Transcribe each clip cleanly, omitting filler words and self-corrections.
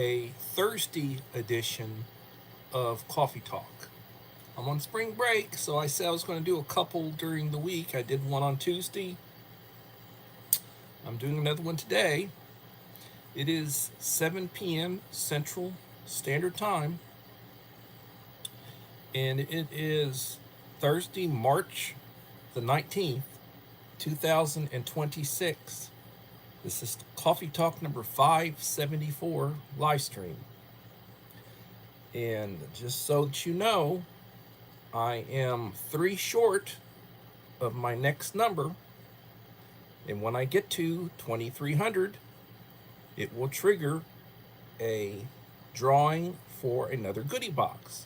a Thursday edition of Coffee Talk. I'm on spring break, so I said I was going to do a couple during the week. I did one on Tuesday. I'm doing another one today. It is 7 p.m. Central Standard Time, and it is Thursday, March the 19th, 2026. This is Coffee Talk number 574 live stream. And just so that you know, I am 3 short of my next number. And when I get to 2300, it will trigger a drawing for another goodie box.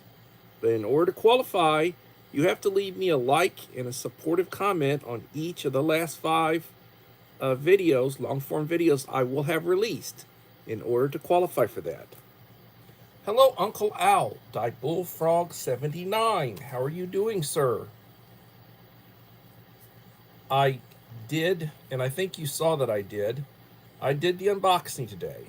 But in order to qualify, you have to leave me a like and a supportive comment on each of the last 5 videos, long form videos I will have released in order to qualify for that. Hello, Uncle Al, Dyke Bullfrog 79. How are you doing, sir? I did, and I think you saw that I did the unboxing today.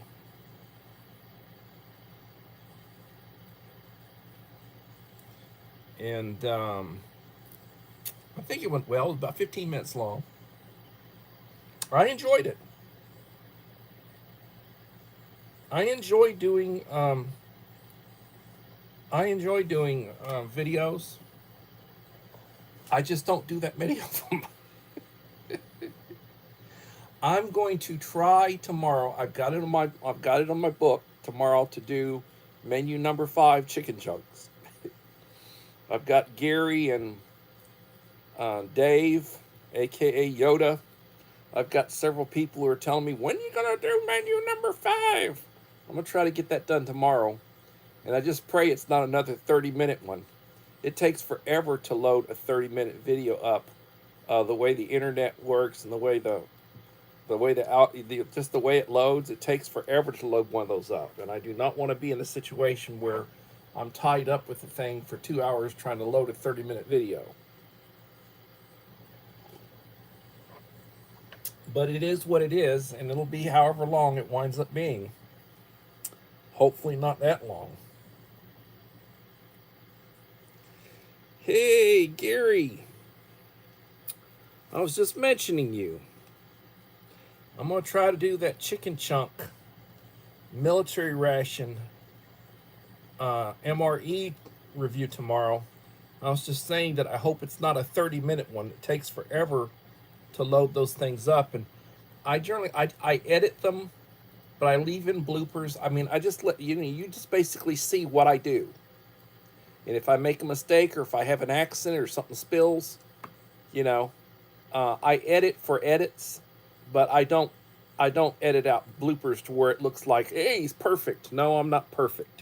And I think it went well. It was about 15 minutes long. I enjoyed it. I enjoy doing videos. I just don't do that many of them. I'm going to try tomorrow. I've got it on my book tomorrow to do menu number 5 chicken chunks. I've got Gary and Dave, aka Yoda. I've got several people who are telling me, when are you gonna do menu number 5? I'm gonna try to get that done tomorrow. And I just pray it's not another 30-minute one. It takes forever to load a 30-minute video up. The way the internet works and the way just the way it loads, it takes forever to load one of those up. And I do not want to be in a situation where I'm tied up with the thing for 2 hours trying to load a 30-minute video. But it is what it is, and it'll be however long it winds up being. Hopefully not that long. Hey, Gary. I was just mentioning you. I'm going to try to do that chicken chunk military ration MRE review tomorrow. I was just saying that I hope it's not a 30-minute one. It takes forever to load those things up. And I edit them, but I leave in bloopers. I mean, I just let you just basically see what I do. And if I make a mistake or if I have an accident or something spills, I edit for edits, but I don't edit out bloopers to where it looks like, hey, he's perfect. No, I'm not perfect.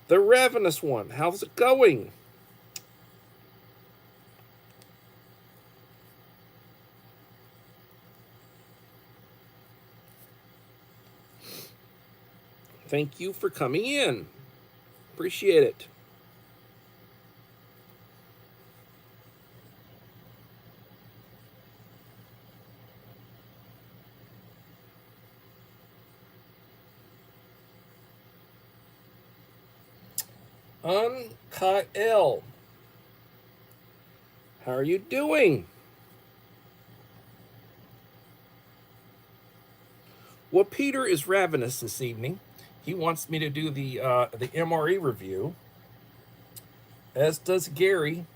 The Ravenous One, how's it going? Thank you for coming in. Appreciate it. Kyle, how are you doing? Well, Peter is ravenous this evening. He wants me to do the MRE review, as does Gary.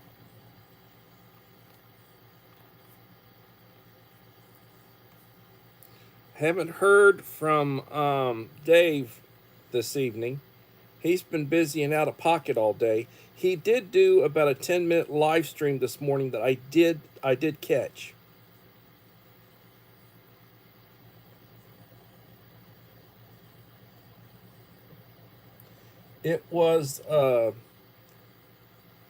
Haven't heard from Dave this evening. He's been busy and out of pocket all day. He did do about a 10-minute live stream this morning that I did catch. It was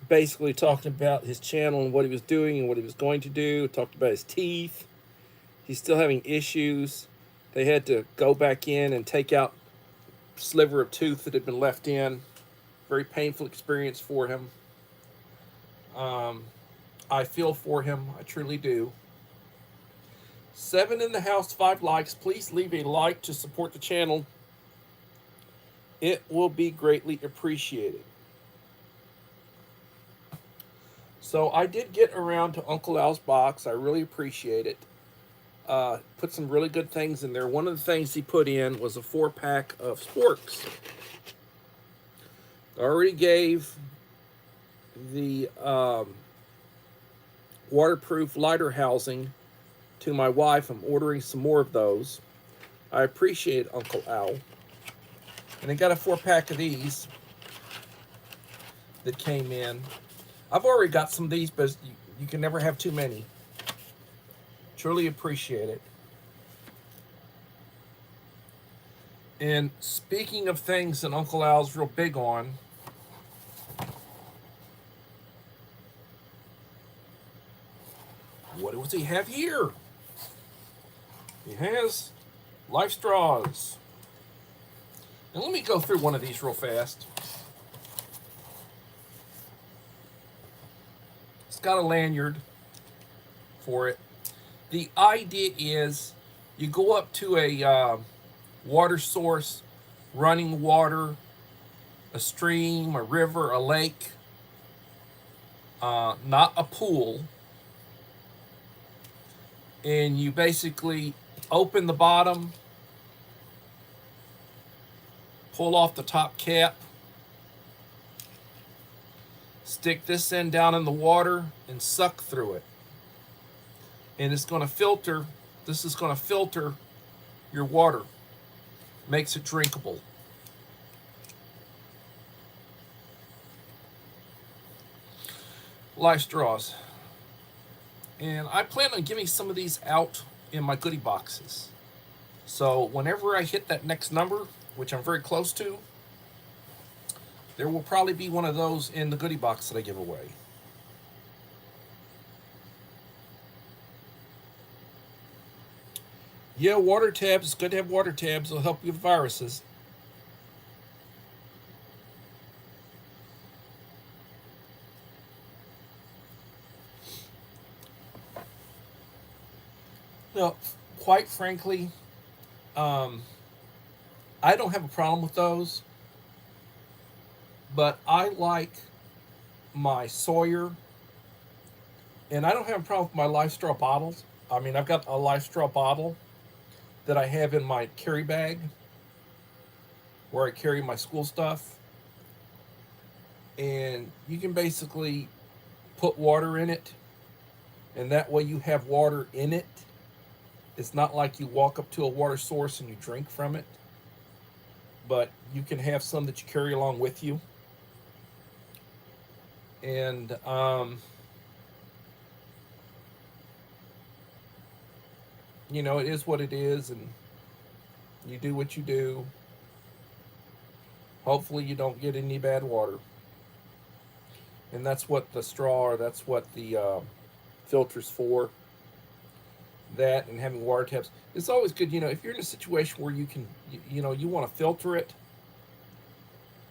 basically talking about his channel and what he was doing and what he was going to do. Talked about his teeth. He's still having issues. They had to go back in and take out sliver of tooth that had been left in. Very painful experience for him. I feel for him. I truly do. 7 in the house, 5 likes. Please leave a like to support the channel. it will be greatly appreciated. So I did get around to Uncle Al's box. I really appreciate it. Put some really good things in there. One of the things he put in was a 4-pack of sporks. I already gave the waterproof lighter housing to my wife. I'm ordering some more of those. I appreciate Uncle Al. And I got a 4-pack of these that came in. I've already got some of these, but you can never have too many. Truly appreciate it. And speaking of things that Uncle Al's real big on, what does he have here? He has life straws. Now let me go through one of these real fast. It's got a lanyard for it. The idea is you go up to a water source, running water, a stream, a river, a lake, not a pool, and you basically open the bottom, pull off the top cap, stick this end down in the water, and suck through it. And it's going to filter, this is going to filter your water, makes it drinkable. Life straws. And I plan on giving some of these out in my goodie boxes. So whenever I hit that next number, which I'm very close to, there will probably be one of those in the goodie box that I give away. Yeah, water tabs. It's good to have water tabs. It'll help you with viruses. No, quite frankly, I don't have a problem with those. But I like my Sawyer, and I don't have a problem with my Life Straw bottles. I mean, I've got a Life Straw bottle that I have in my carry bag where I carry my school stuff. And you can basically put water in it, and that way you have water in it. It's not like you walk up to a water source and you drink from it, but you can have some that you carry along with you. And you know, it is what it is, and you do what you do. Hopefully you don't get any bad water. And that's what the straw, or that's what the filter's for. That and having water tabs. It's always good, you know, if you're in a situation where you can, you know, you want to filter it,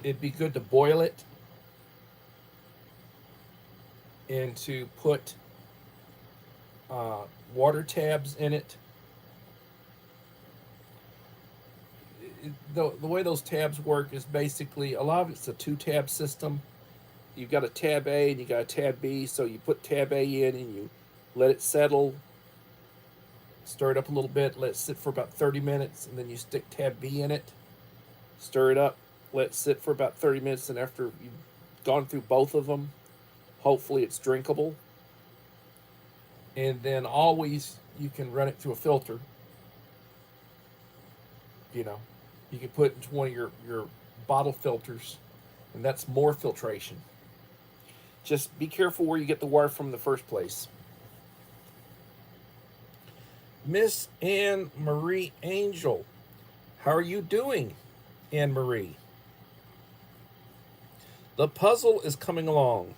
it'd be good to boil it and to put water tabs in it. The way those tabs work is basically, a lot of it's a 2-tab system. You've got a tab A and you got a tab B, so you put tab A in and you let it settle, stir it up a little bit, let it sit for about 30 minutes, and then you stick tab B in it, stir it up, let it sit for about 30 minutes, and after you've gone through both of them, hopefully it's drinkable. And then always you can run it through a filter. You know, you can put it into one of your bottle filters, and that's more filtration. Just be careful where you get the water from in the first place. Miss Anne Marie Angel, how are you doing, Anne Marie? The puzzle is coming along.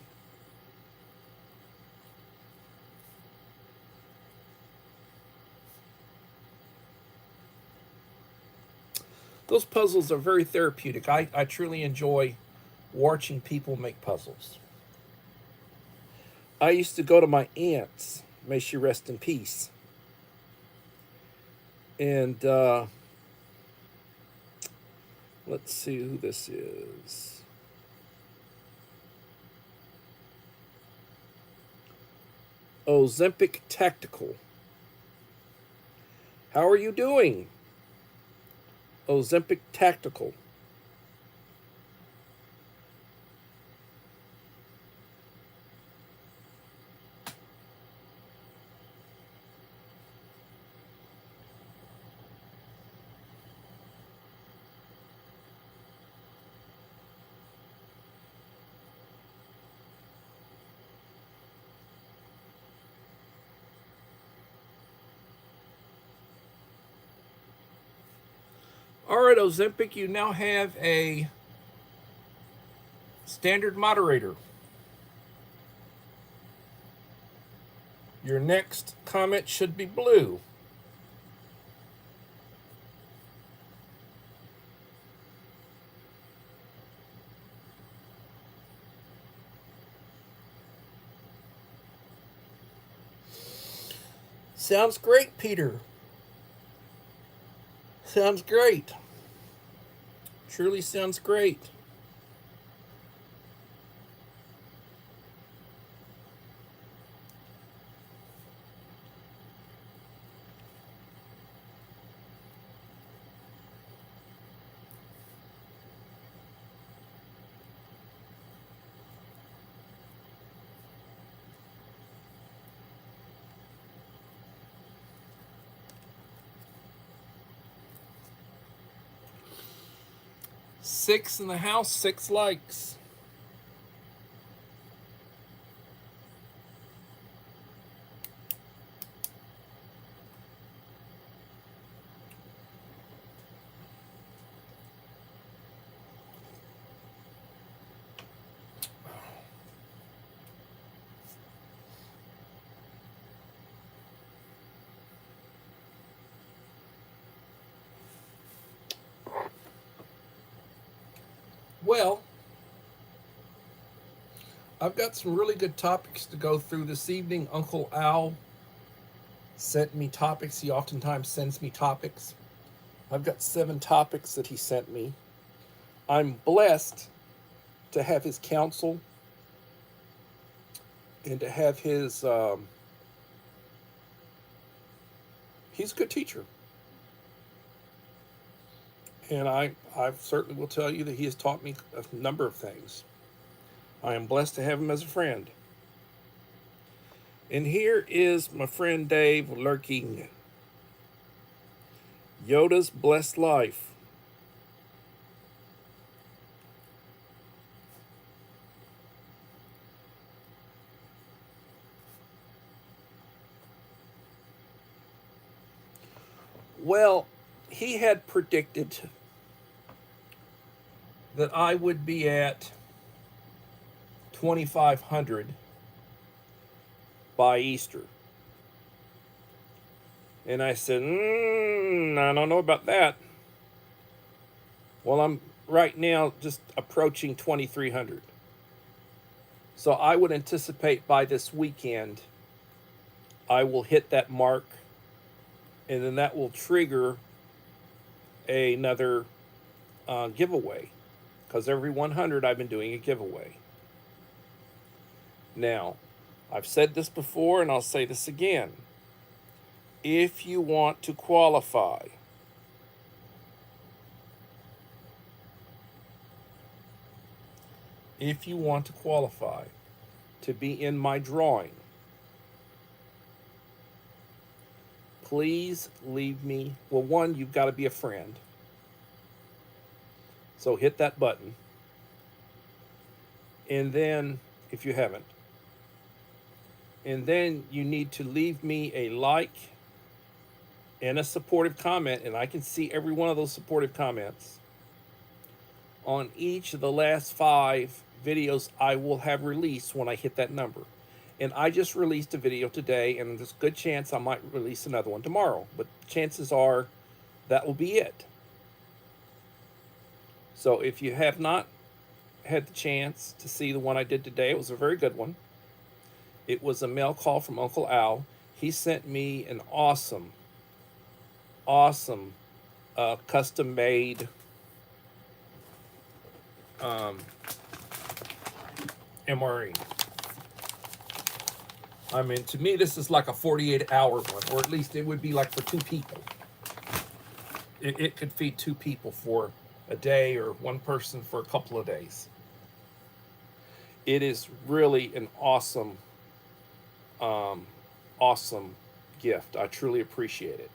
Those puzzles are very therapeutic. I truly enjoy watching people make puzzles. I used to go to my aunt's, may she rest in peace, and Let's see who this is. Ozempic Tactical. How are you doing? Ozempic Tactical. All right, Ozempic, you now have a standard moderator. Your next comment should be blue. Sounds great, Peter. Sounds great. Truly sounds great. Six in the house, 6 likes. Well, I've got some really good topics to go through this evening. Uncle Al sent me topics. He oftentimes sends me topics. I've got 7 topics that he sent me. I'm blessed to have his counsel and to have his. He's a good teacher. And I certainly will tell you that he has taught me a number of things. I am blessed to have him as a friend. And here is my friend Dave lurking. Yoda's Blessed Life. Well, he had predicted that I would be at 2,500 by Easter. And I said, I don't know about that. Well, I'm right now just approaching 2,300. So I would anticipate by this weekend, I will hit that mark, and then that will trigger another giveaway. Because every 100 I've been doing a giveaway. Now, I've said this before and I'll say this again. If you want to qualify, to be in my drawing, please leave me, well, one, you've got to be a friend. So hit that button. And then, if you haven't, and then you need to leave me a like and a supportive comment, and I can see every one of those supportive comments on each of the last 5 videos I will have released when I hit that number. And I just released a video today, and there's a good chance I might release another one tomorrow, but chances are that will be it. So if you have not had the chance to see the one I did today, it was a very good one. It was a mail call from Uncle Al. He sent me an awesome custom-made MRE. I mean, to me, this is like a 48-hour one, or at least it would be like for 2 people. It could feed 2 people for a day, or 1 person for a couple of days. It is really an awesome, awesome gift. I truly appreciate it.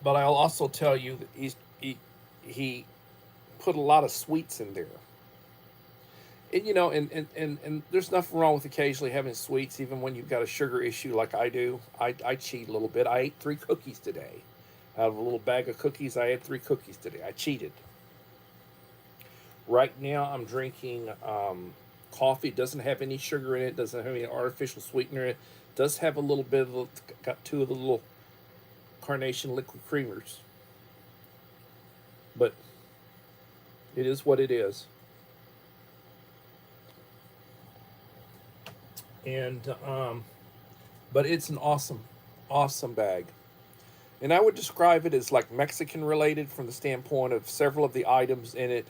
But I'll also tell you that he put a lot of sweets in there. And, you know, and there's nothing wrong with occasionally having sweets, even when you've got a sugar issue like I do. I cheat a little bit. I ate 3 cookies today. Out of a little bag of cookies, I had 3 cookies today. I cheated. Right now, I'm drinking coffee. It doesn't have any sugar in it. Doesn't have any artificial sweetener in it. It does have a little bit of, got 2 of the little Carnation liquid creamers. But it is what it is. And but it's an awesome, awesome bag. And I would describe it as like Mexican related from the standpoint of several of the items in it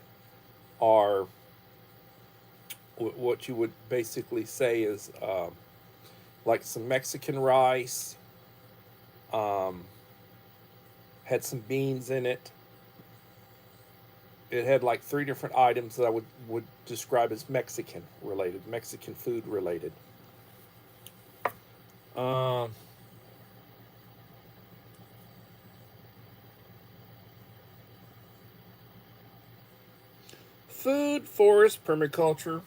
are what you would basically say is like some Mexican rice, had some beans in it. It had like 3 different items that I would describe as Mexican related, Mexican food related. Food, forest, permaculture.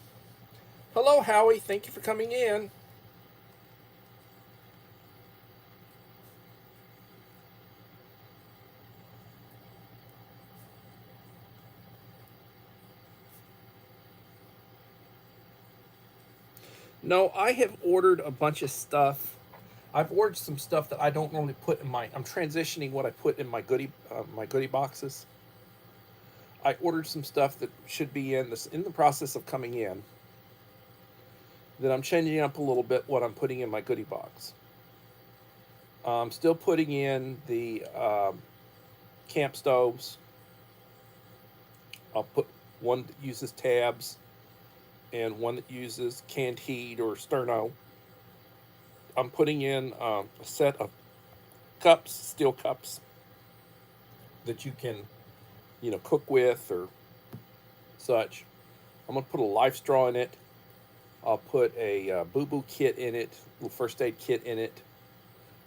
Hello, Howie. Thank you for coming in. No, I have ordered a bunch of stuff. I've ordered some stuff that I don't normally put in my. I'm transitioning what I put in my goodie boxes. I ordered some stuff that should be in the process of coming in. That I'm changing up a little bit what I'm putting in my goodie box. I'm still putting in the camp stoves. I'll put one that uses tabs and one that uses canned heat or sterno. I'm putting in a set of cups, steel cups, that you can, you know, cook with or such. I'm going to put a life straw in it. I'll put a boo-boo kit in it, a little first aid kit in it.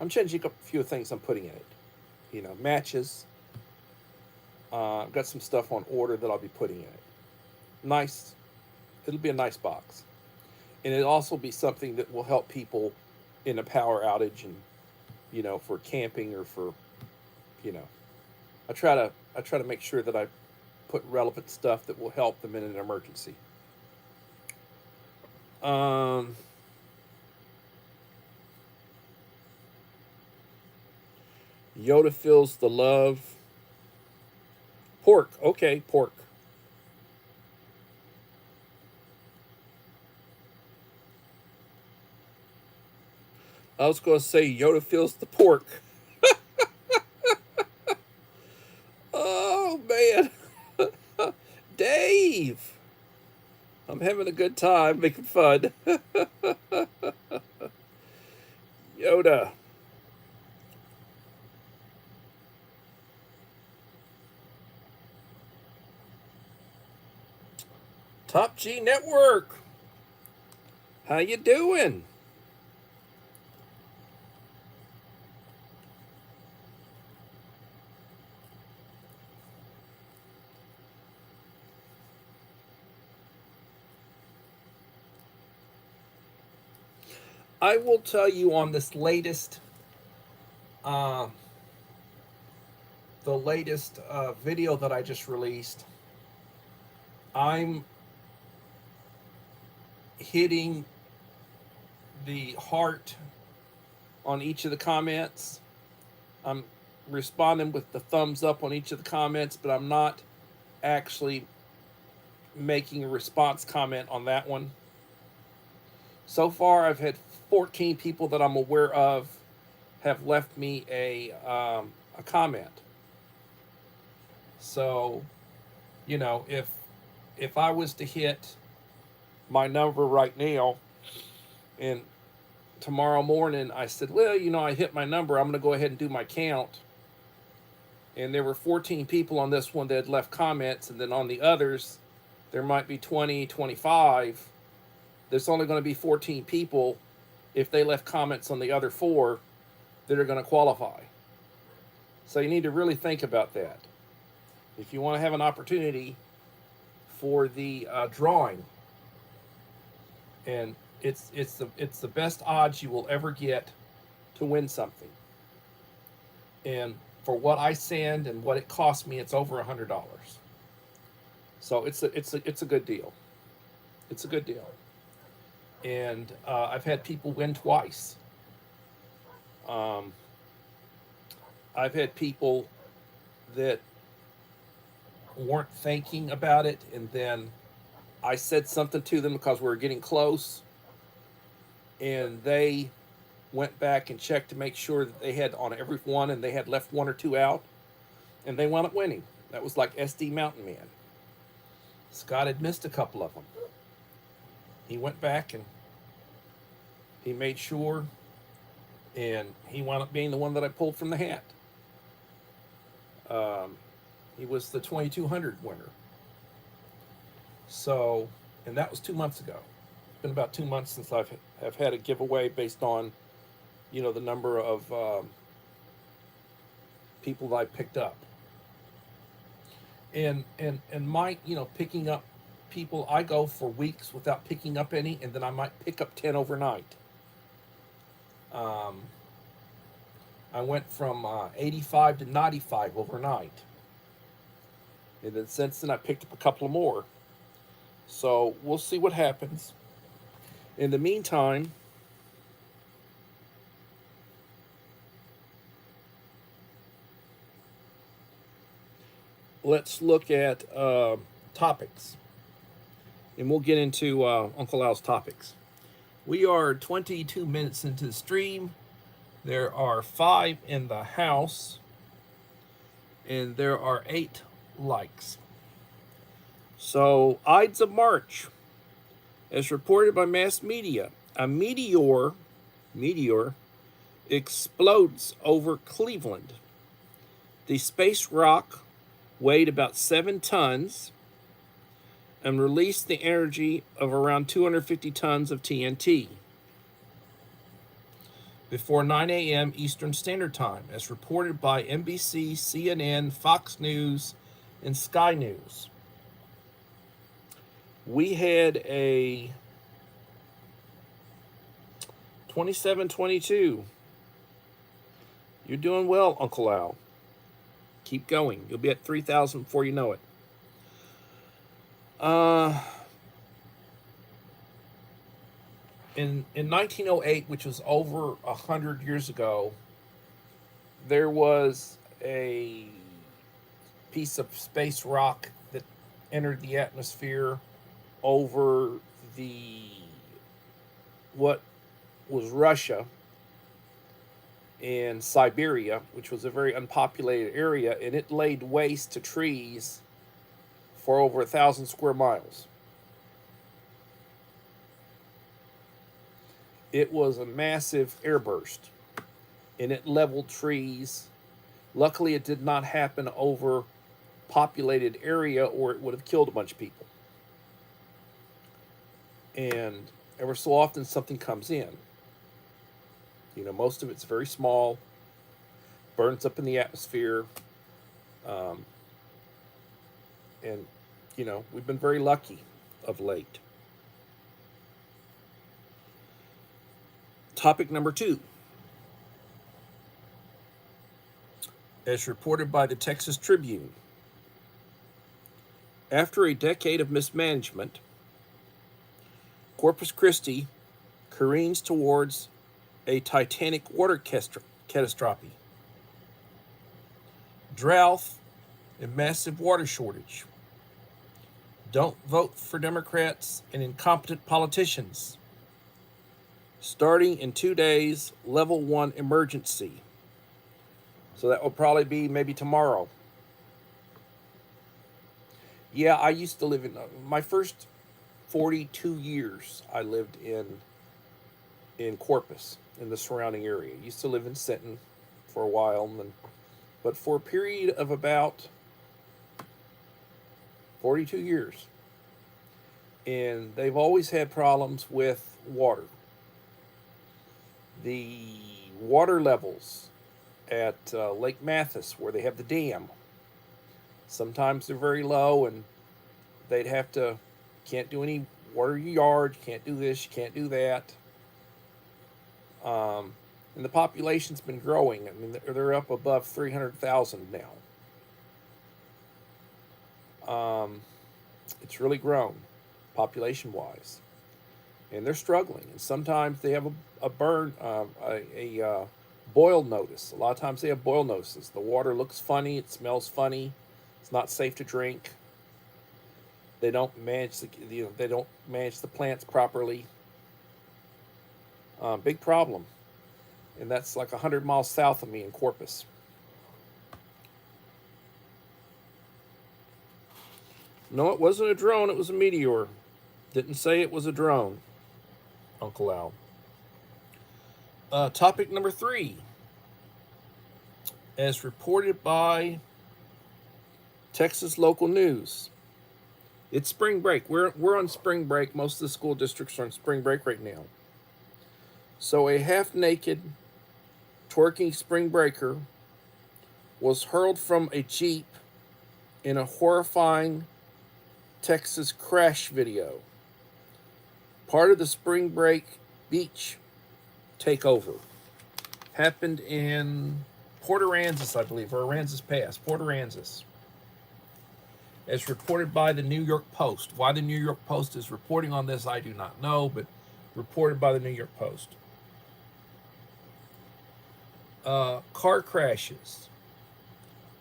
I'm changing up a few things I'm putting in it. You know, matches. I've got some stuff on order that I'll be putting in it. Nice. It'll be a nice box. And it'll also be something that will help people in a power outage and, you know, for camping or for, you know. I try to make sure that I put relevant stuff that will help them in an emergency. Yoda feels the love. Pork. Okay, pork. I was going to say Yoda feels the pork. Oh, man. Dave. I'm having a good time making fun. Yoda. Top G Network. How you doing? I will tell you on this latest, the latest video that I just released, I'm hitting the heart on each of the comments. I'm responding with the thumbs up on each of the comments, but I'm not actually making a response comment on that one. So far, I've had 14 people that I'm aware of have left me a comment. So You know, if I was to hit my number right now, and tomorrow morning I said, well, you know, I hit my number, I'm going to go ahead and do my count. And there were 14 people on this one that had left comments, and then on the others, there might be 20, 25. There's only going to be 14 people if they left comments on the other 4 that are going to qualify. So you need to really think about that. If you want to have an opportunity for the drawing, and it's the best odds you will ever get to win something. And for what I send and what it cost me, it's over $100. So it's a good deal. It's a good deal. And I've had people win twice. I've had people that weren't thinking about it, and then I said something to them because we were getting close, and they went back and checked to make sure that they had on every one, and they had left 1 or 2 out, and they wound up winning. That was like SD Mountain Man. Scott had missed a couple of them. He went back and he made sure, and he wound up being the one that I pulled from the hat. He was the 2200 winner. So, and that was 2 months ago. It's been about 2 months since I've had a giveaway based on, you know, the number of people that I picked up. And my, you know, picking up people, I go for weeks without picking up any, and then I might pick up 10 overnight. I went from 85 to 95 overnight. And then since then I picked up a couple more. So we'll see what happens. In the meantime, let's look at topics. And we'll get into Uncle Al's topics. We are 22 minutes into the stream. There are 5 in the house. And there are 8 likes. So, Ides of March. As reported by mass media, a meteor explodes over Cleveland. The space rock weighed about 7 tons and released the energy of around 250 tons of TNT before 9 a.m. Eastern Standard Time, as reported by NBC, CNN, Fox News, and Sky News. We had a 27-22. You're doing well, Uncle Al. Keep going. You'll be at 3,000 before you know it. In 1908, which was over 100 years ago, there was a piece of space rock that entered the atmosphere over what was Russia and Siberia, which was a very unpopulated area, and it laid waste to trees for over 1,000 square miles. It was a massive airburst, and it leveled trees. Luckily, it did not happen over populated area, or it would have killed a bunch of people. And ever so often, something comes in. You know, most of it's very small, burns up in the atmosphere, and, you know, we've been very lucky of late. Topic number 2. As reported by the Texas Tribune, after a decade of mismanagement, Corpus Christi careens towards a titanic water catastrophe. Drought and massive water shortage. Don't vote for Democrats and incompetent politicians. Starting in 2 days, level 1 emergency. So that will probably be maybe tomorrow. Yeah, I used to live in my first 42 years. I lived in Corpus, in the surrounding area. Used to live in Sinton for a while, and then, but for a period of about 42 years. And they've always had problems with water. The water levels at Lake Mathis, where they have the dam, sometimes they're very low, and they'd have to, can't do any water your yard, you can't do this, you can't do that. And the population's been growing. I mean, they're up above 300,000 now. It's really grown, population-wise, and they're struggling. And sometimes they have a burn, boil notice. A lot of times they have boil notices. The water looks funny, it smells funny, it's not safe to drink. They don't manage the plants properly. Big problem, and that's like 100 miles south of me in Corpus. No, it wasn't a drone. It was a meteor. Didn't say it was a drone, Uncle Al. Topic number 3. As reported by Texas local news, it's spring break. We're on spring break. Most of the school districts are on spring break right now. So a half-naked, twerking spring breaker was hurled from a Jeep in a horrifying Texas crash video. Part of the spring break beach takeover happened in Port Aransas, I believe, or Aransas Pass, Port Aransas. As reported by the New York Post. Why the New York Post is reporting on this, I do not know, but reported by the New York Post. Car crashes,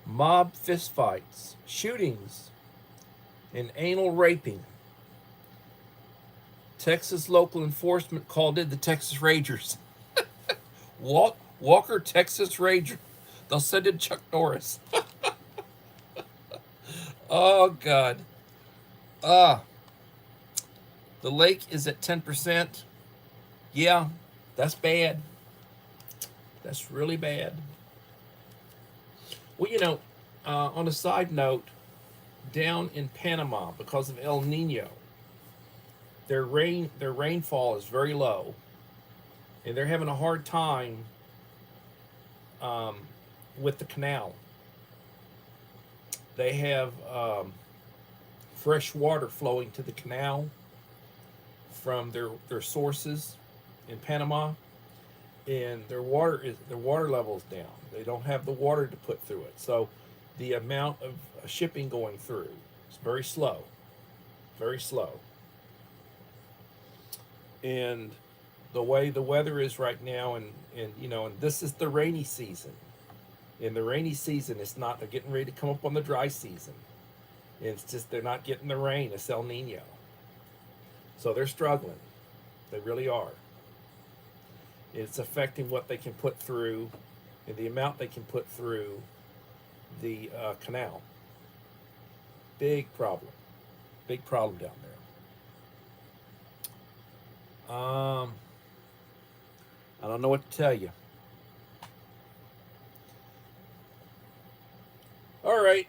mob fistfights, shootings, and anal raping. Texas local enforcement called in the Texas Rangers. Walker, Texas Ranger. They'll send in Chuck Norris. Oh, God. The lake is at 10%. Yeah, that's bad. That's really bad. Well, on a side note, down in Panama, because of El Nino, their rainfall is very low, and they're having a hard time with the canal. They have fresh water flowing to the canal from their sources in Panama, and their water level is down. They don't have the water to put through it, so the amount of shipping going through is very slow, very slow. And the way the weather is right now, and this is the rainy season. In the rainy season, it's not, they're getting ready to come up on the dry season. And it's just, they're not getting the rain. It's El Nino. So they're struggling. They really are. It's affecting what they can put through and the amount they can put through the canal. Big problem. Big problem down there. I don't know what to tell you. All right.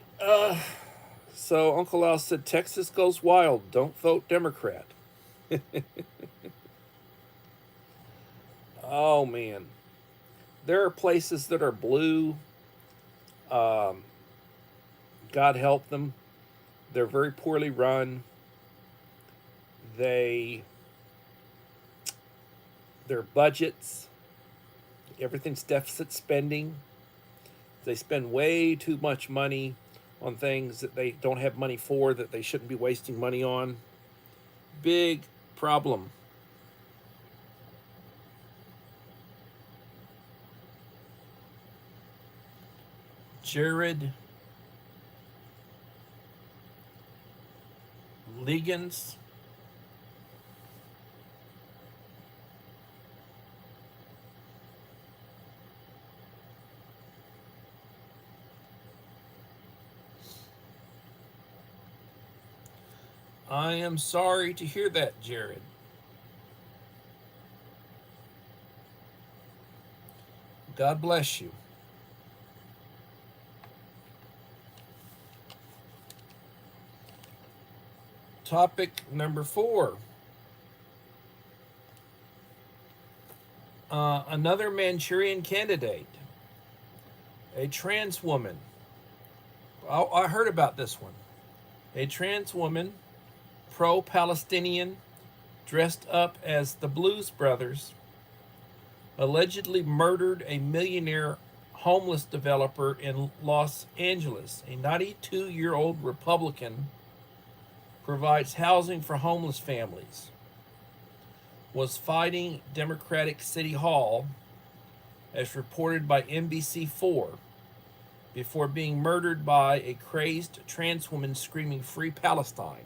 So Uncle Al said, Texas goes wild. Don't vote Democrat. Oh, man. There are places that are blue. God help them. They're very poorly run. Their budgets, everything's deficit spending. They spend way too much money on things that they don't have money for, that they shouldn't be wasting money on. Big problem. Jared Liggins. I am sorry to hear that, Jared. God bless you. Topic number 4. Another Manchurian candidate, a trans woman. I heard about this one. A trans woman, pro-Palestinian, dressed up as the Blues Brothers, allegedly murdered a millionaire homeless developer in Los Angeles. A 92-year-old Republican provides housing for homeless families, was fighting Democratic City Hall, as reported by NBC4, before being murdered by a crazed trans woman screaming "Free Palestine."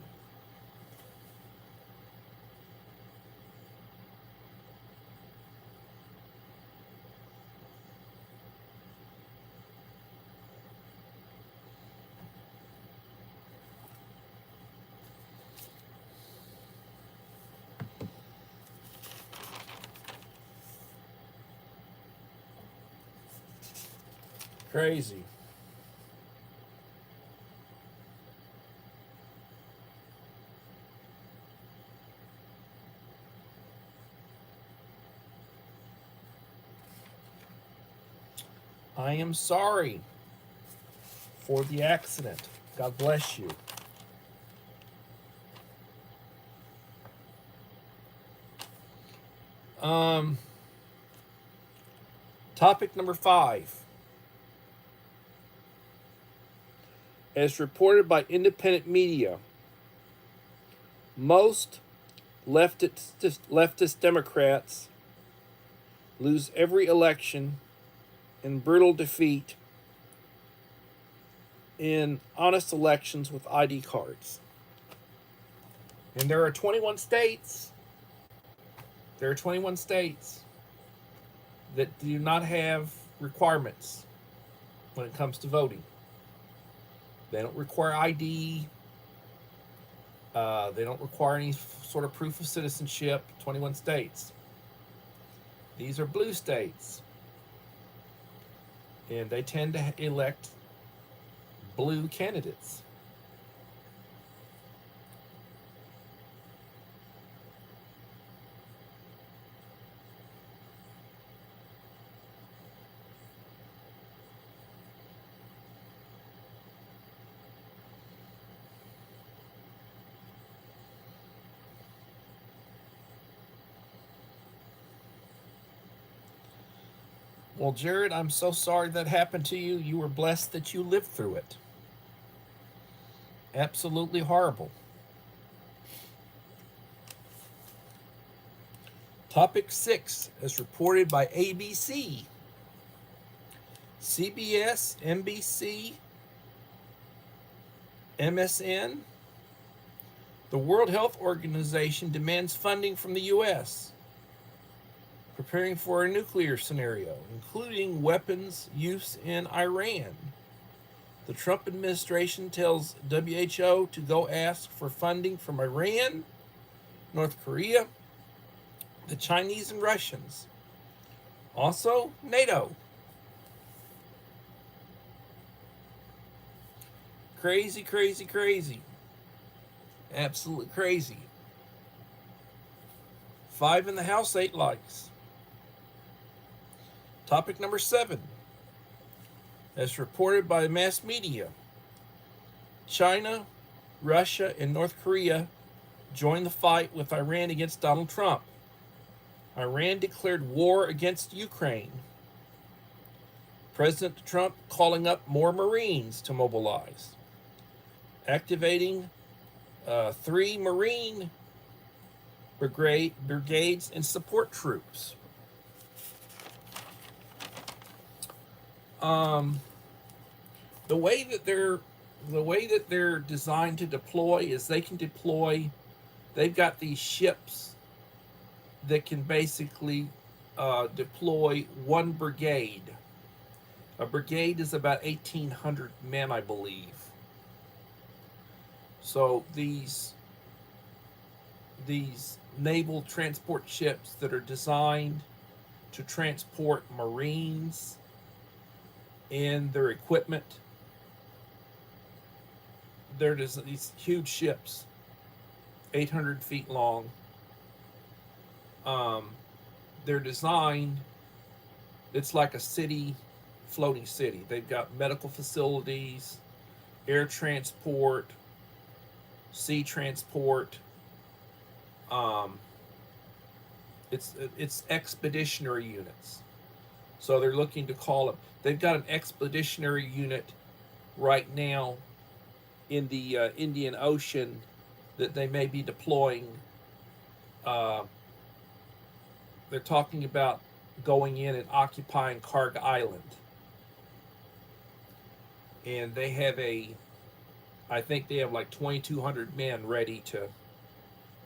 Crazy. I am sorry for the accident. God bless you. Topic number 5. As reported by independent media, most leftist Democrats lose every election in brutal defeat in honest elections with ID cards. And there are 21 states. There are 21 states that do not have requirements when it comes to voting. They don't require ID. They don't require any sort of proof of citizenship. 21 states. These are blue states. And they tend to elect blue candidates. Well, Jared, I'm so sorry that happened to you. You were blessed that you lived through it. Absolutely horrible. Topic 6, as reported by ABC, CBS, NBC, MSN. The World Health Organization demands funding from the U.S., preparing for a nuclear scenario, including weapons use in Iran. The Trump administration tells WHO to go ask for funding from Iran, North Korea, the Chinese, and Russians. Also, NATO. Crazy, crazy, crazy. Absolutely crazy. 5 in the House, 8 likes. Topic number 7. As reported by mass media, China, Russia, and North Korea joined the fight with Iran against Donald Trump. Iran declared war against Ukraine. President Trump calling up more Marines to mobilize, activating 3 Marine brigades and support troops. The way that they're designed to deploy is they've got these ships that can basically deploy 1 brigade. A brigade is about 1,800 men, I believe. So these these naval transport ships that are designed to transport Marines and their equipment. They're just these huge ships, 800 feet long. Um, they're designed, it's like a city, floating city. They've got medical facilities, air transport, sea transport. Um, it's expeditionary units. So they're looking to call it. They've got an expeditionary unit right now in the Indian Ocean that they may be deploying. Uh, they're talking about going in and occupying Karg Island, and they have I think they have like 2,200 men ready to,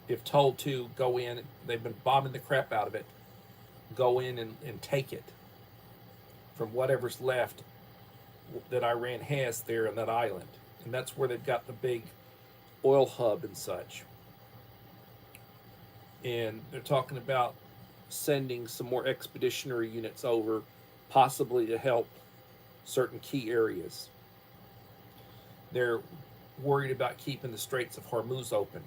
if told to, go in. They've been bombing the crap out of it. Go in and take it from whatever's left that Iran has there in that island. And that's where they've got the big oil hub and such. And they're talking about sending some more expeditionary units over, possibly to help certain key areas. They're worried about keeping the Straits of Hormuz open.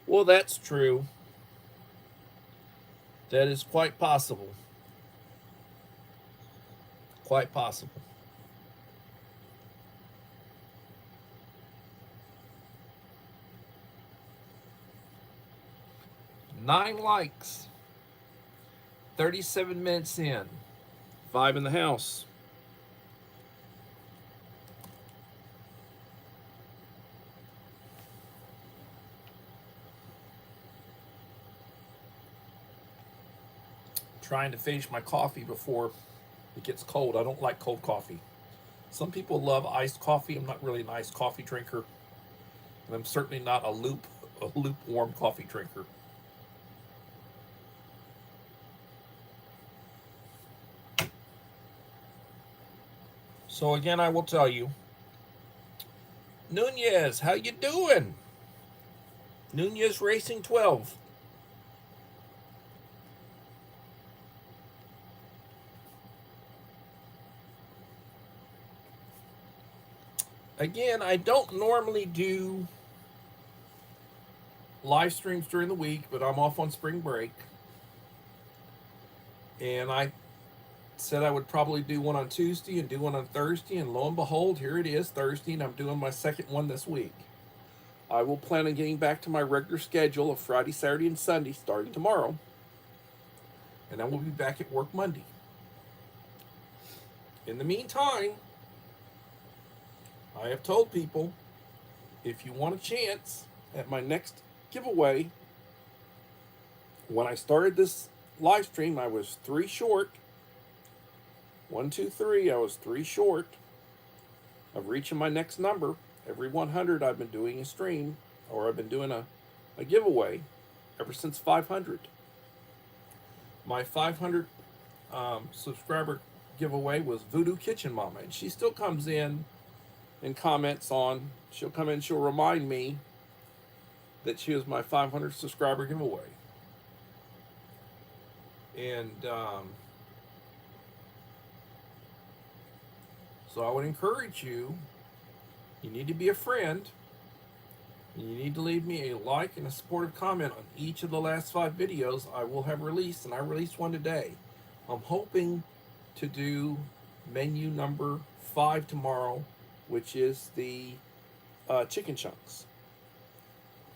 Well, that's true. That is quite possible. Quite possible. Nine likes. 37 minutes in. 5 in the house. Trying to finish my coffee before it gets cold. I don't like cold coffee. Some people love iced coffee. I'm not really an iced coffee drinker. And I'm certainly not a lukewarm coffee drinker. So again, I will tell you, Nunez, how you doing? Nunez Racing 12. Again, I don't normally do live streams during the week, but I'm off on spring break. And I said I would probably do one on Tuesday and do one on Thursday, and lo and behold, here it is, Thursday, and I'm doing my second one this week. I will plan on getting back to my regular schedule of Friday, Saturday, and Sunday starting tomorrow. And I will be back at work Monday. In the meantime, I have told people, if you want a chance at my next giveaway, when I started this live stream, I was 3 short. 1, 2, 3, I was 3 short of reaching my next number. Every 100 I've been doing a stream, or I've been doing a giveaway ever since 500. My 500 subscriber giveaway was Voodoo Kitchen Mama, and she still comes in and comments on, she'll come in, she'll remind me that she was my 500 subscriber giveaway. And so I would encourage you, you need to be a friend, and you need to leave me a like and a supportive comment on each of the last 5 videos I will have released, and I released one today. I'm hoping to do menu number 5 tomorrow, which is the chicken chunks.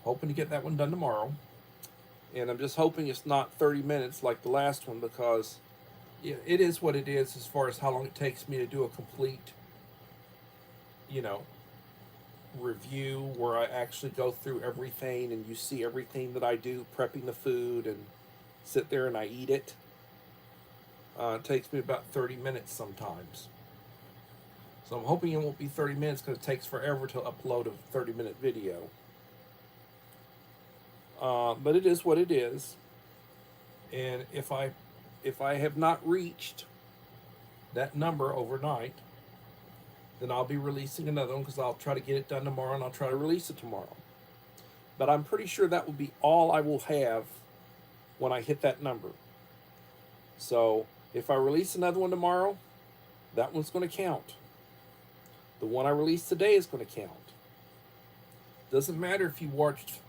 Hoping to get that one done tomorrow. And I'm just hoping it's not 30 minutes like the last one, because yeah, it is what it is as far as how long it takes me to do a complete, review where I actually go through everything and you see everything that I do, prepping the food, and sit there and I eat it. It takes me about 30 minutes sometimes. So I'm hoping it won't be 30 minutes, because it takes forever to upload a 30-minute video. But it is what it is. And if I have not reached that number overnight, then I'll be releasing another one, because I'll try to get it done tomorrow, and I'll try to release it tomorrow. But I'm pretty sure that will be all I will have when I hit that number. So if I release another one tomorrow, that one's going to count. The one I released today is going to count. Doesn't matter if you watched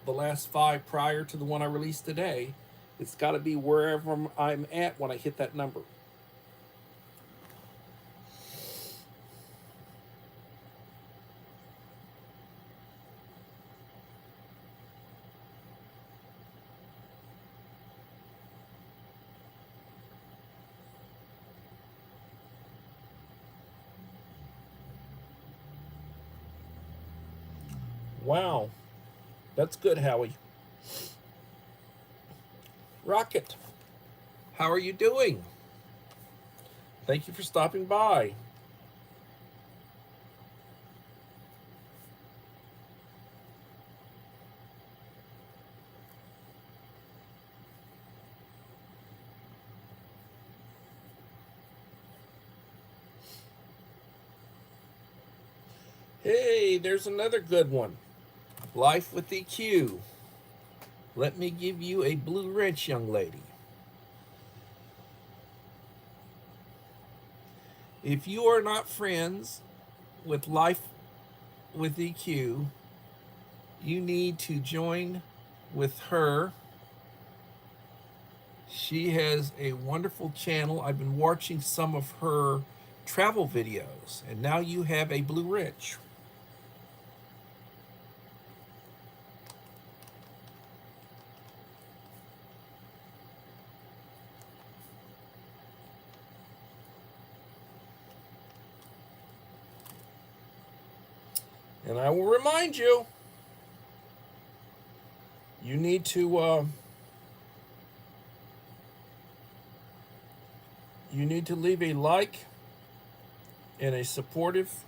the last 5 prior to the one I released today. It's got to be wherever I'm at when I hit that number. Wow, that's good, Howie. Rocket, how are you doing? Thank you for stopping by. Hey, there's another good one. Life with EQ. Let me give you a blue wrench, young lady. If you are not friends with Life with EQ, you need to join with her. She has a wonderful channel. I've been watching some of her travel videos, and now you have a blue wrench. And I will remind you, you need to leave a like and a supportive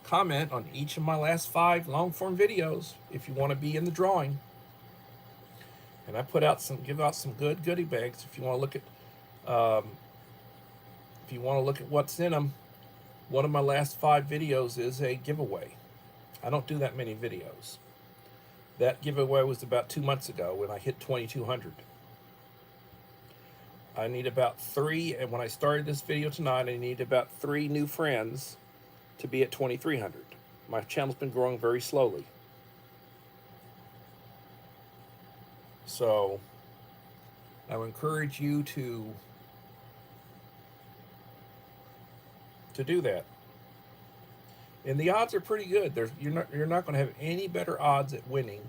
comment on each of my last 5 long form videos if you want to be in the drawing. And I give out some good goodie bags if you want to look at what's in them. One of my last 5 videos is a giveaway. I don't do that many videos. That giveaway was about 2 months ago when I hit 2,200. I need about 3, and when I started this video tonight, I need about 3 new friends to be at 2,300. My channel's been growing very slowly. So I would encourage you to do that. And the odds are pretty good. You're not going to have any better odds at winning,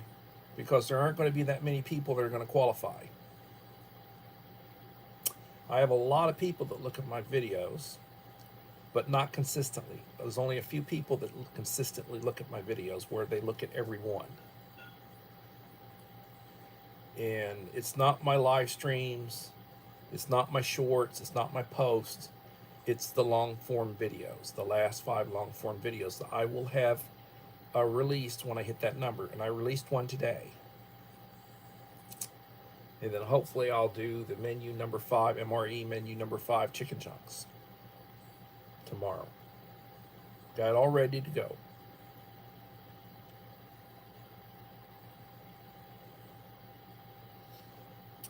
because there aren't going to be that many people that are going to qualify. I have a lot of people that look at my videos, but not consistently. There's only a few people that consistently look at my videos, where they look at every one. And it's not my live streams, it's not my shorts, it's not my posts. It's the long form videos, the last 5 long form videos that I will have released when I hit that number. And I released one today. And then hopefully I'll do the menu number 5, MRE menu number 5 chicken chunks tomorrow. Got it all ready to go.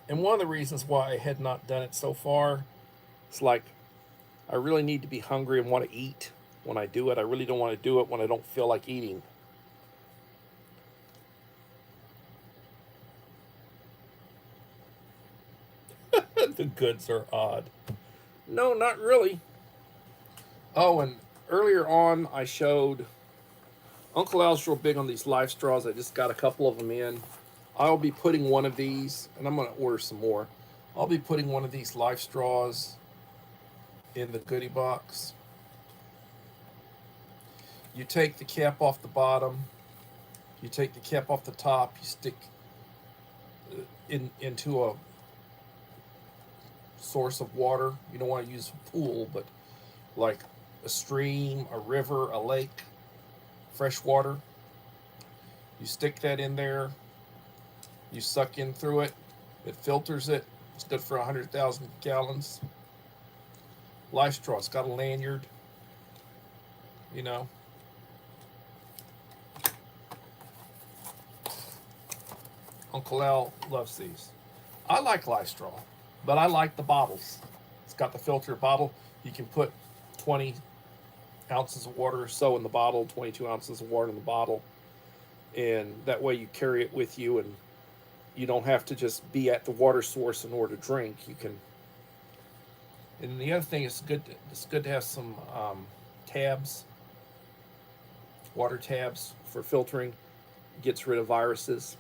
And one of the reasons why I had not done it so far, it's like, I really need to be hungry and want to eat when I do it. I really don't want to do it when I don't feel like eating. The goods are odd. No, not really. Oh, and earlier on I showed Uncle Al's real big on these life straws. I just got a couple of them in. I'll be putting one of these, and I'm going to order some more. I'll be putting one of these life straws in the goodie box. You take the cap off the bottom, you take the cap off the top, you stick into a source of water. You don't want to use a pool, but like a stream, a river, a lake, fresh water. You stick that in there, You suck in through it. It filters it. It's good for 100,000 gallons. Livestraw. It's got a lanyard. You know. Uncle Al loves these. I like Livestraw, but I like the bottles. It's got the filter bottle. You can put 20 ounces of water or so in the bottle, 22 ounces of water in the bottle, and that way you carry it with you, and you don't have to just be at the water source in order to drink. You can. And the other thing is good. It's good to have some tabs, water tabs for filtering. Gets rid of viruses.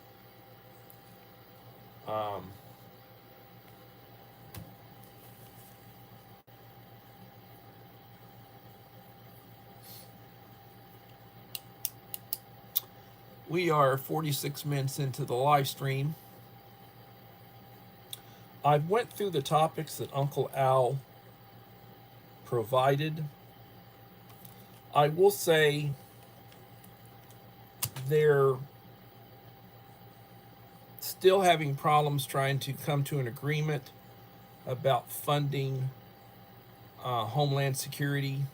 We are 46 minutes into the live stream. I went through the topics that Uncle Al provided. I will say they're still having problems trying to come to an agreement about funding Homeland Security,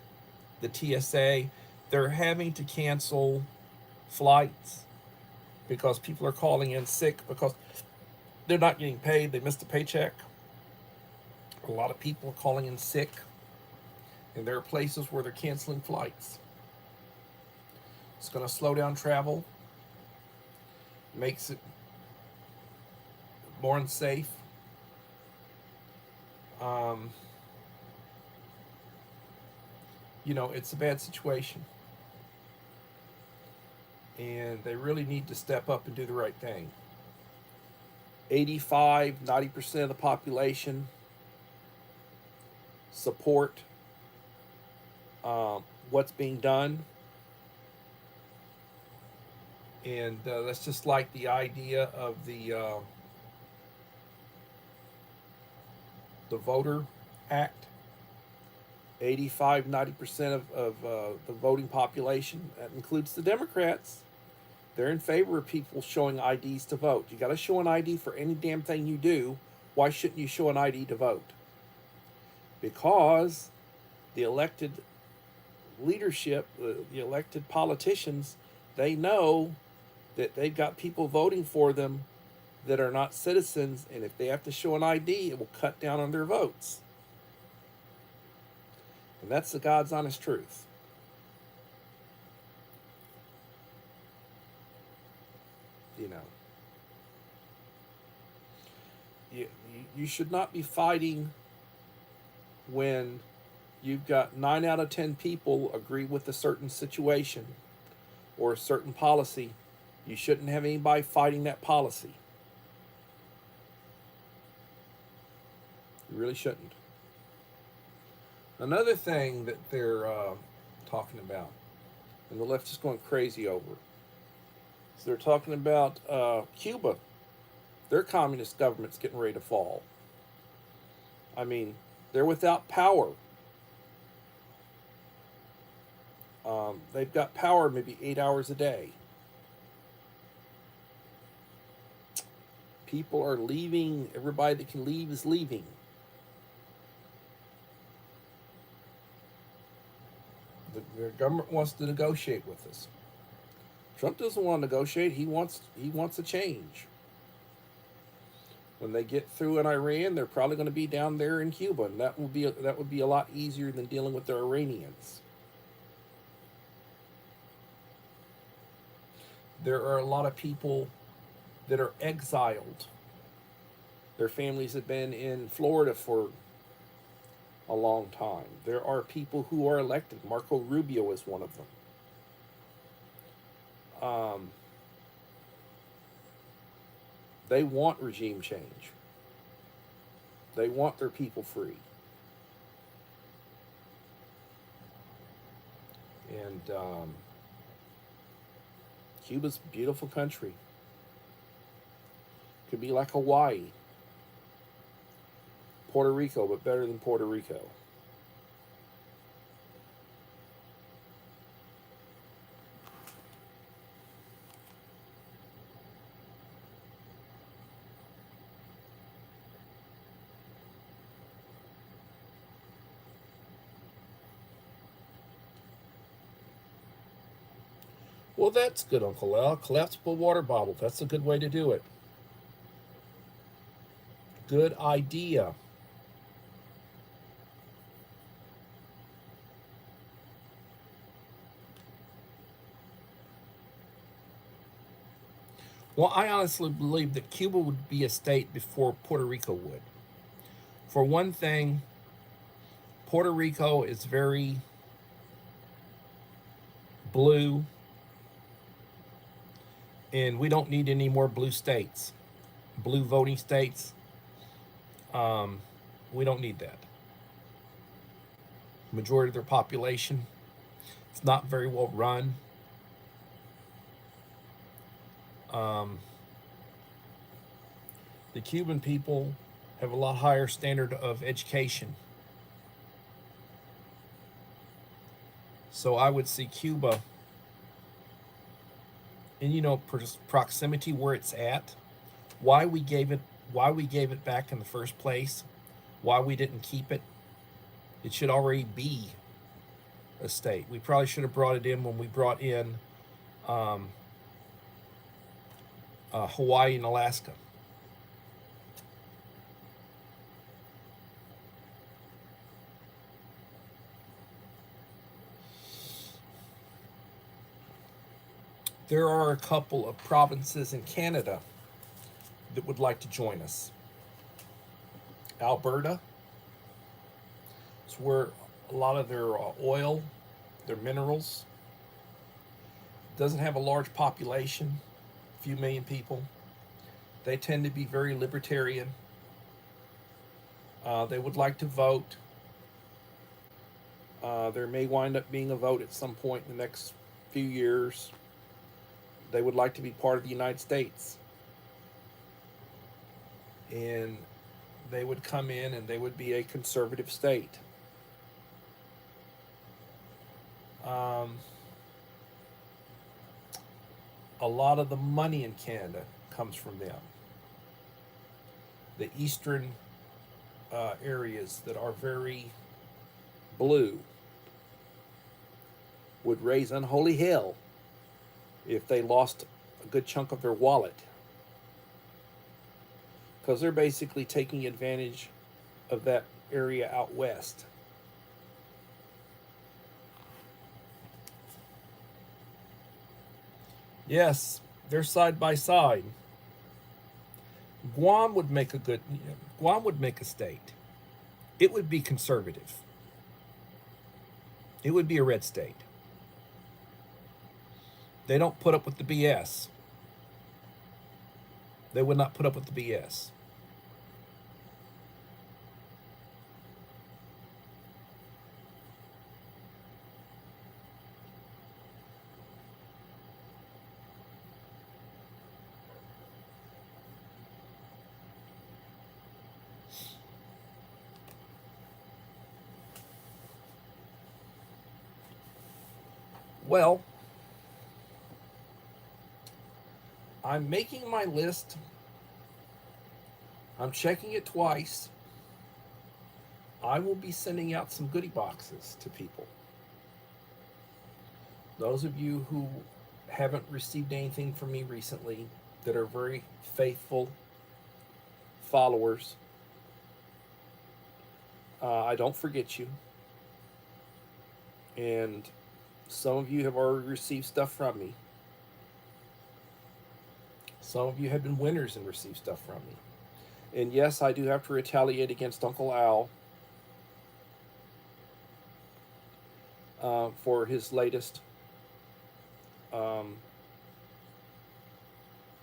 the TSA. They're having to cancel flights because people are calling in sick because they're not getting paid. They missed a paycheck. A lot of people are calling in sick, and there are places where they're canceling flights. It's going to slow down travel, makes it more unsafe. You know, it's a bad situation. And they really need to step up and do the right thing. 85-90% of the population support what's being done. And that's just like the idea of the Voter Act. 85-90% of the voting population, that includes the Democrats, they're in favor of people showing IDs to vote. You got to show an ID for any damn thing you do. Why shouldn't you show an ID to vote? Because the elected leadership, the elected politicians, they know that they've got people voting for them that are not citizens, and if they have to show an ID, it will cut down on their votes. And that's the God's honest truth. You know, you should not be fighting when you've got 9 out of 10 people agree with a certain situation or a certain policy. You shouldn't have anybody fighting that policy. You really shouldn't. Another thing that they're talking about, and the left is going crazy over, is they're talking about Cuba. Their communist government's getting ready to fall. I mean, they're without power. They've got power maybe 8 hours a day. People are leaving. Everybody that can leave is leaving. The government wants to negotiate with us. Trump doesn't want to negotiate. He wants a change. When they get through in Iran, they're probably going to be down there in Cuba, and that would be a lot easier than dealing with the Iranians. There are a lot of people that are exiled. Their families have been in Florida for a long time. There are people who are elected. Marco Rubio is one of them. They want regime change. They want their people free. And Cuba's a beautiful country. Could be like Hawaii. Puerto Rico, but better than Puerto Rico. Well, that's good, Uncle Al. Collapsible water bottle. That's a good way to do it. Good idea. Well, I honestly believe that Cuba would be a state before Puerto Rico would. For one thing, Puerto Rico is very blue, and we don't need any more blue states, blue voting states. Um, we don't need that. Majority of their population, it's not very well run. Um, the Cuban people have a lot higher standard of education. So I would see Cuba, and proximity where it's at, why we gave it why we gave it back in the first place, why we didn't keep it. It should already be a state. We probably should have brought it in when we brought in um, Hawaii and Alaska. There are a couple of provinces in Canada that would like to join us. Alberta is where a lot of their oil, their minerals, doesn't have a large population, a few million people. They tend to be very libertarian. They would like to vote. There may wind up being a vote at some point in the next few years. They would like to be part of the United States. And they would come in and they would be a conservative state. A lot of the money in Canada comes from them. The eastern areas that are very blue would raise unholy hell if they lost a good chunk of their wallet, because they're basically taking advantage of that area out west. Yes, they're side by side. Guam would make a good Guam would make a state. It would be conservative. It would be a red state. They don't put up with the BS. They would not put up with the BS. Well, I'm making my list. I'm checking it twice. I will be sending out some goodie boxes to people. Those of you who haven't received anything from me recently, that are very faithful followers, I don't forget you. And some of you have already received stuff from me. Some of you have been winners and received stuff from me. And yes, I do have to retaliate against Uncle Al for his latest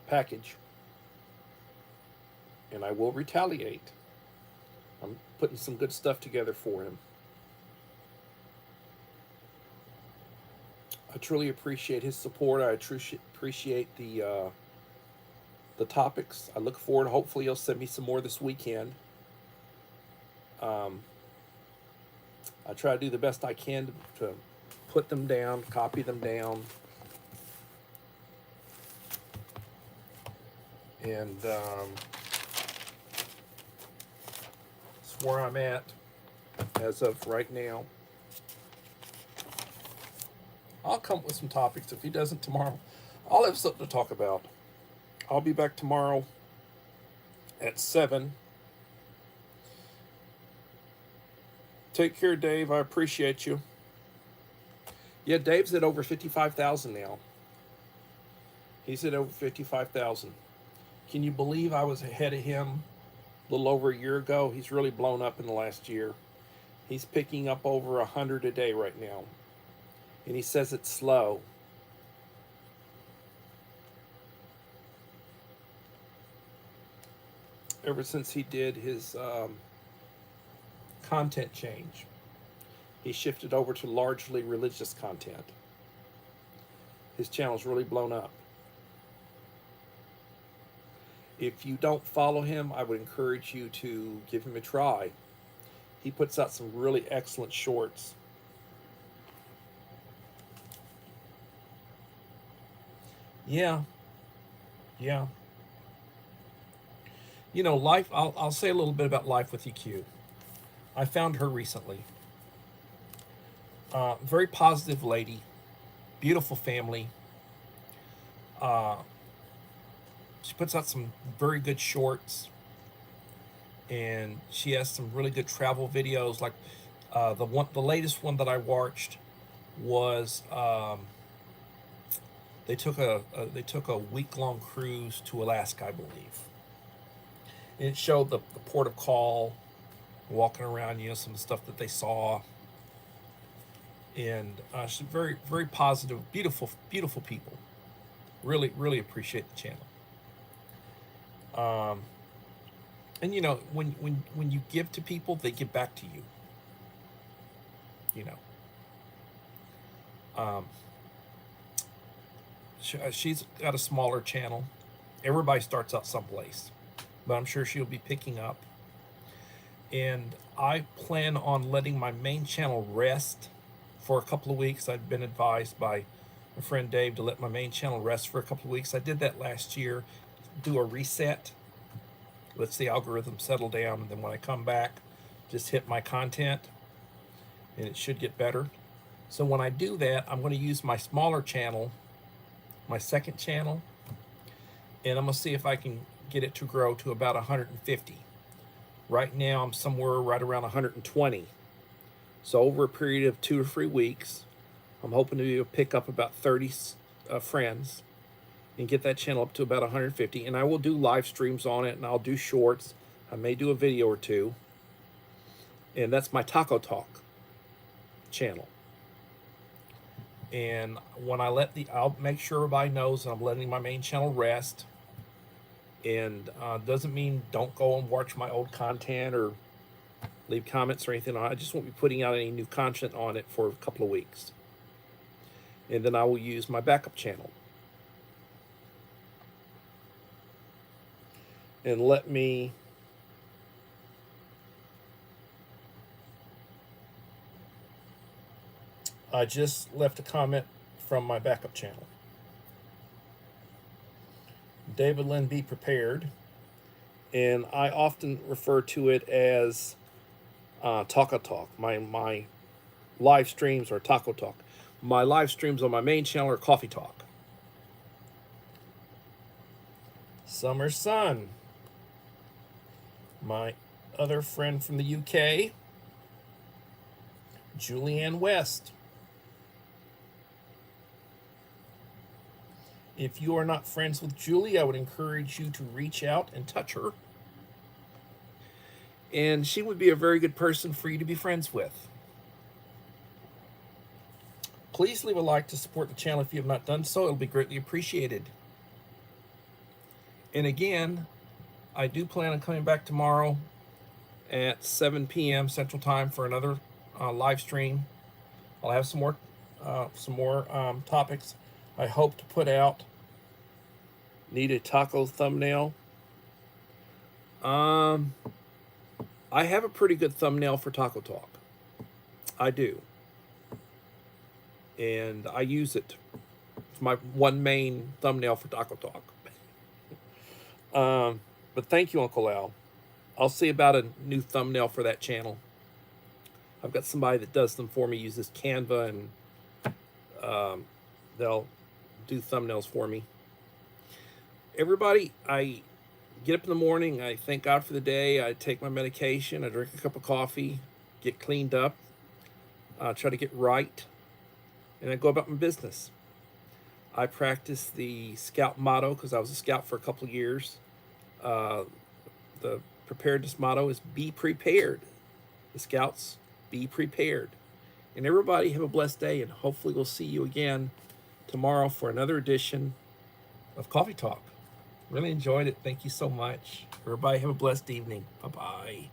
package. And I will retaliate. I'm putting some good stuff together for him. I truly appreciate his support. I appreciate the topics. I look forward. Hopefully, he'll send me some more this weekend. I try to do the best I can to put them down, copy them down, and that's where I'm at as of right now. I'll come up with some topics. If he doesn't tomorrow, I'll have something to talk about. I'll be back tomorrow at 7. Take care, Dave. I appreciate you. Yeah, Dave's at over 55,000 now. He's at over 55,000. Can you believe I was ahead of him a little over a year ago? He's really blown up in the last year. He's picking up over 100 a day right now. And he says it's slow. Ever since he did his content change, he shifted over to largely religious content. His channel's really blown up. If you don't follow him, I would encourage you to give him a try. He puts out some really excellent shorts. Yeah. You know, life, I'll say a little bit about Life with EQ. I found her recently. Very positive lady, beautiful family. She puts out some very good shorts, and she has some really good travel videos. Like the latest one that I watched was they took a week-long cruise to Alaska, I believe. And it showed the port of call, walking around, you know, some stuff that they saw. And she's very, very positive, beautiful people. Really, really appreciate the channel. And you know, when you give to people, they give back to you. You know. She's got a smaller channel. Everybody starts out someplace, but I'm sure she'll be picking up. And I plan on letting my main channel rest for a couple of weeks. I've been advised by my friend Dave to let my main channel rest for a couple of weeks. I did that last year, do a reset, let the algorithm settle down, and then when I come back, just hit my content, and it should get better. So when I do that, I'm going to use my smaller channel, my second channel, and I'm going to see if I can get it to grow to about 150. Right now, I'm somewhere right around 120. So over a period of 2 or 3 weeks, I'm hoping to be able to pick up about 30 friends and get that channel up to about 150. And I will do live streams on it, and I'll do shorts. I may do a video or two. And that's my Taco Talk channel. And when I'll make sure everybody knows I'm letting my main channel rest. And doesn't mean don't go and watch my old content or leave comments or anything. I just won't be putting out any new content on it for a couple of weeks. And then I will use my backup channel. And let me I just left a comment from my backup channel. David Lynn, be prepared. And I often refer to it as Taco Talk. My live streams are Taco Talk. My live streams on my main channel are Coffee Talk. Summer Sun, my other friend from the UK, Julianne West. If you are not friends with Julie, I would encourage you to reach out and touch her. And she would be a very good person for you to be friends with. Please leave a like to support the channel if you have not done so. It'll be greatly appreciated. And again, I do plan on coming back tomorrow at 7 p.m. Central Time for another live stream. I'll have some more topics. I hope to put out. Need a taco thumbnail. I have a pretty good thumbnail for Taco Talk. I do. And I use it. It's my one main thumbnail for Taco Talk. But thank you, Uncle Al. I'll see about a new thumbnail for that channel. I've got somebody that does them for me, uses Canva and they'll do thumbnails for me. Everybody, I get up in the morning, I thank God for the day, I take my medication, I drink a cup of coffee, get cleaned up, try to get right, and I go about my business. I practice the Scout motto because I was a Scout for a couple of years. The preparedness motto is be prepared. The Scouts, be prepared. And everybody have a blessed day, and hopefully we'll see you again tomorrow for another edition of Coffee Talk. Really enjoyed it. Thank you so much. Everybody have a blessed evening. Bye-bye.